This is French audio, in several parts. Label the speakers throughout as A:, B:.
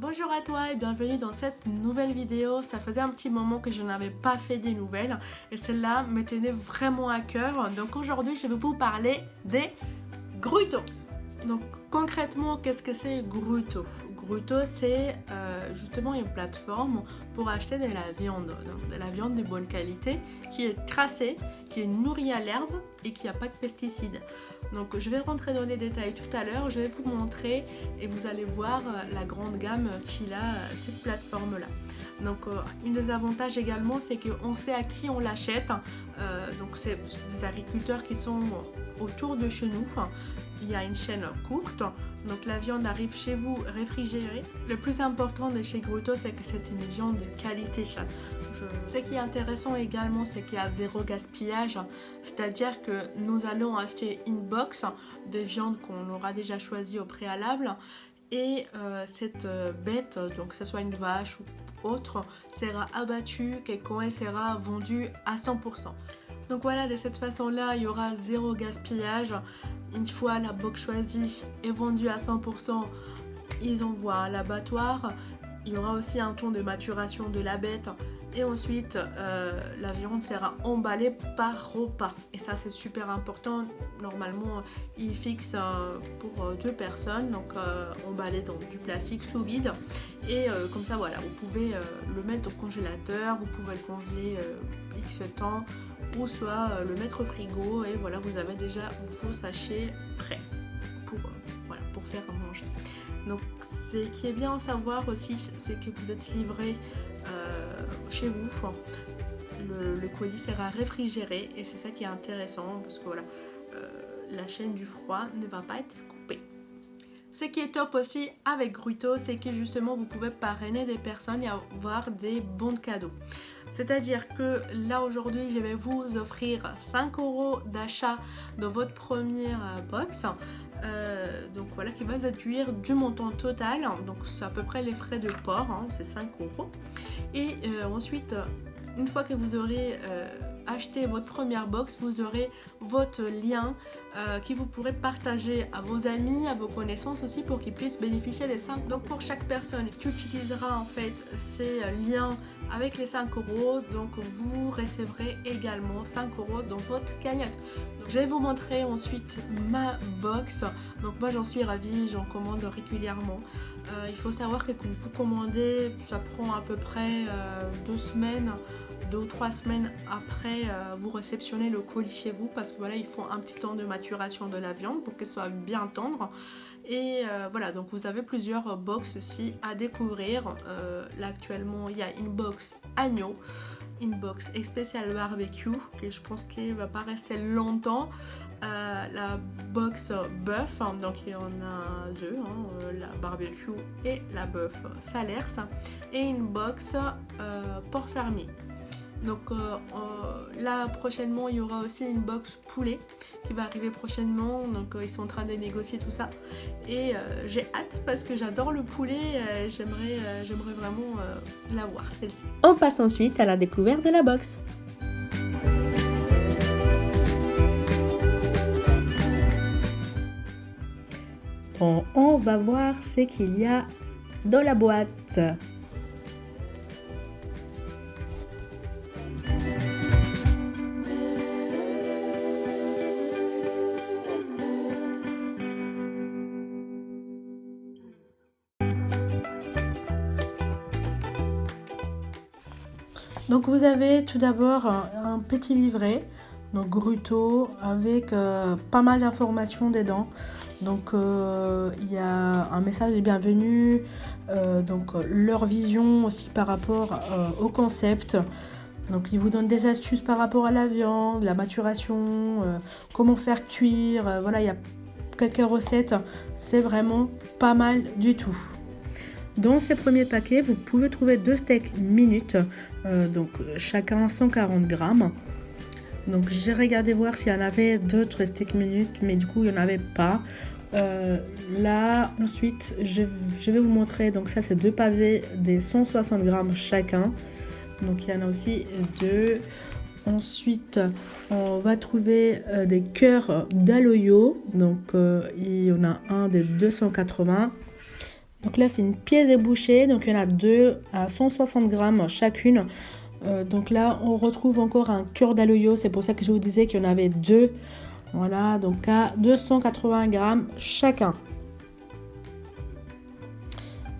A: Bonjour à toi et bienvenue dans cette nouvelle vidéo. Ça faisait un petit moment que je n'avais pas fait des nouvelles et celle-là me tenait vraiment à cœur. Donc aujourd'hui, je vais vous parler des Gruto. Donc concrètement, qu'est-ce que c'est Gruto? Gruto, c'est justement une plateforme pour acheter de la viande, donc de la viande de bonne qualité qui est tracée, qui est nourrie à l'herbe et qui n'a pas de pesticides. Donc je vais rentrer dans les détails tout à l'heure, je vais vous montrer et vous allez voir la grande gamme qu'il a cette plateforme là. Donc une des avantages également, c'est qu'on sait à qui on l'achète. Donc c'est des agriculteurs qui sont autour de chez nous. Il y a une chaîne courte, donc la viande arrive chez vous réfrigérée. Le plus important de chez Gruto, c'est que c'est une viande de qualité. Ce qui est intéressant également, c'est qu'il y a zéro gaspillage, c'est-à-dire que nous allons acheter une box de viande qu'on aura déjà choisie au préalable et cette bête, donc que ce soit une vache ou autre, sera abattue et quand elle sera vendue à 100%. Donc voilà, de cette façon-là, il y aura zéro gaspillage. Une fois la box choisie est vendue à 100%, ils envoient à l'abattoir. Il y aura aussi un temps de maturation de la bête. Et ensuite, la viande sera emballée par repas. Et ça, c'est super important. Normalement, ils fixent pour 2 personnes. Donc, emballé dans du plastique sous vide. Et comme ça, voilà, vous pouvez le mettre au congélateur. Vous pouvez le congeler X temps. Ou soit le mettre au frigo. Et voilà, vous avez déjà vos sachets prêts pour faire à manger. Donc, ce qui est bien à savoir aussi, c'est que vous êtes livré chez vous. Le colis sera réfrigéré et c'est ça qui est intéressant parce que voilà, la chaîne du froid ne va pas être coupée. Ce qui est top aussi avec Gruto, c'est que justement vous pouvez parrainer des personnes et avoir des bons de cadeaux. C'est-à-dire que là aujourd'hui je vais vous offrir 5 € d'achat dans votre première box. Donc voilà, qui va déduire du montant total, donc c'est à peu près les frais de port, c'est 5 €. Et ensuite, une fois que vous aurez acheté votre première box, vous aurez votre lien que vous pourrez partager à vos amis, à vos connaissances aussi pour qu'ils puissent bénéficier des 5 €. Donc pour chaque personne qui utilisera en fait ces liens avec les 5 €, donc vous recevrez également 5 € dans votre cagnotte. Donc, je vais vous montrer ensuite ma box. Donc moi j'en suis ravie, j'en commande régulièrement. Il faut savoir que quand vous commandez, ça prend à peu près 2 semaines. 2 ou 3 semaines après vous réceptionnez le colis chez vous parce que voilà, il faut un petit temps de maturation de la viande pour qu'elle soit bien tendre. Et voilà, donc vous avez plusieurs box aussi à découvrir. Là actuellement il y a une box agneau, une box spéciale barbecue que je pense qu'elle va pas rester longtemps, la box bœuf, donc il y en a 2, la barbecue et la bœuf salers, et une box porc fermier. Donc là prochainement il y aura aussi une box poulet qui va arriver prochainement, donc ils sont en train de négocier tout ça et j'ai hâte parce que j'adore le poulet, j'aimerais vraiment l'avoir celle-ci. On passe ensuite à la découverte de la box. Bon, on va voir ce qu'il y a dans la boîte. Donc vous avez tout d'abord un petit livret, donc Gruto, avec pas mal d'informations dedans. Donc il y a un message de bienvenue, donc leur vision aussi par rapport au concept. Donc ils vous donnent des astuces par rapport à la viande, la maturation, comment faire cuire, voilà, il y a quelques recettes, c'est vraiment pas mal du tout. Dans ces premiers paquets, vous pouvez trouver 2 steaks minutes, donc chacun 140 grammes. Donc j'ai regardé voir s'il y en avait d'autres steaks minutes, mais du coup il n'y en avait pas. Là ensuite je vais vous montrer, donc ça c'est 2 pavés des 160 grammes chacun. Donc il y en a aussi 2. Ensuite on va trouver des cœurs d'aloyo, donc il y en a un de 280. Donc là, c'est une pièce ébouchée. Donc il y en a 2 à 160 grammes chacune. Donc là, on retrouve encore un cœur d'aloyo. C'est pour ça que je vous disais qu'il y en avait 2. Voilà, donc à 280 grammes chacun.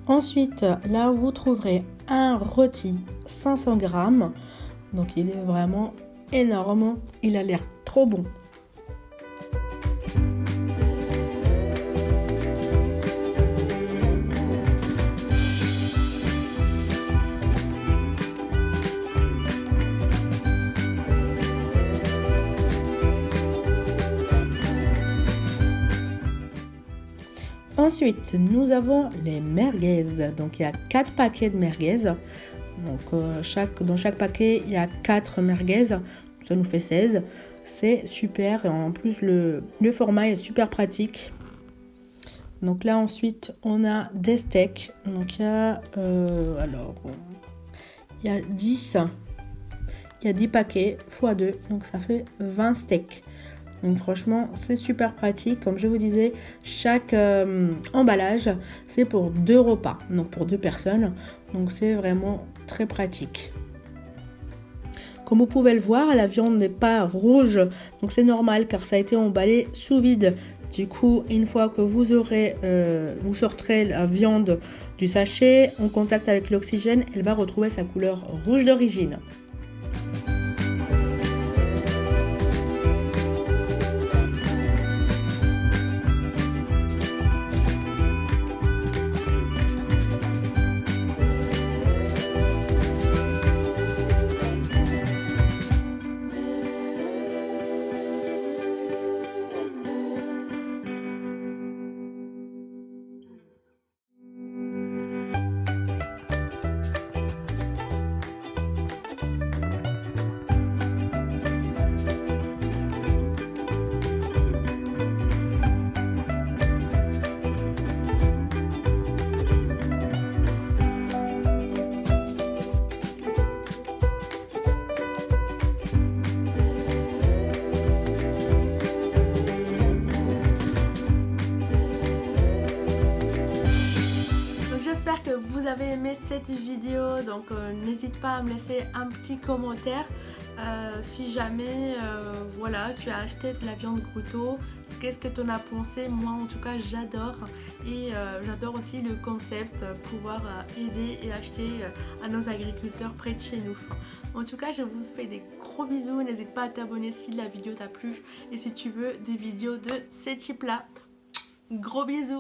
A: Ensuite, là, vous trouverez un rôti 500 grammes. Donc il est vraiment énorme. Il a l'air trop bon. Ensuite, nous avons les merguez. Donc, il y a 4 paquets de merguez. Donc, dans chaque paquet, il y a 4 merguez. Ça nous fait 16. C'est super. Et en plus, le format est super pratique. Donc là, ensuite, on a des steaks. Donc, il y a, il y a 10. Il y a 10 paquets x 2. Donc, ça fait 20 steaks. Donc franchement, c'est super pratique. Comme je vous disais, chaque emballage, c'est pour 2 repas. Donc pour 2 personnes. Donc c'est vraiment très pratique. Comme vous pouvez le voir, la viande n'est pas rouge. Donc c'est normal car ça a été emballé sous vide. Du coup, une fois que vous sortirez la viande du sachet en contact avec l'oxygène, elle va retrouver sa couleur rouge d'origine. J'espère que vous avez aimé cette vidéo, donc n'hésite pas à me laisser un petit commentaire si jamais voilà, tu as acheté de la viande Gruto, qu'est-ce que tu en as pensé. Moi en tout cas j'adore, et j'adore aussi le concept, pouvoir aider et acheter à nos agriculteurs près de chez nous. En tout cas je vous fais des gros bisous, n'hésite pas à t'abonner si la vidéo t'a plu et si tu veux des vidéos de ce type là. Gros bisous.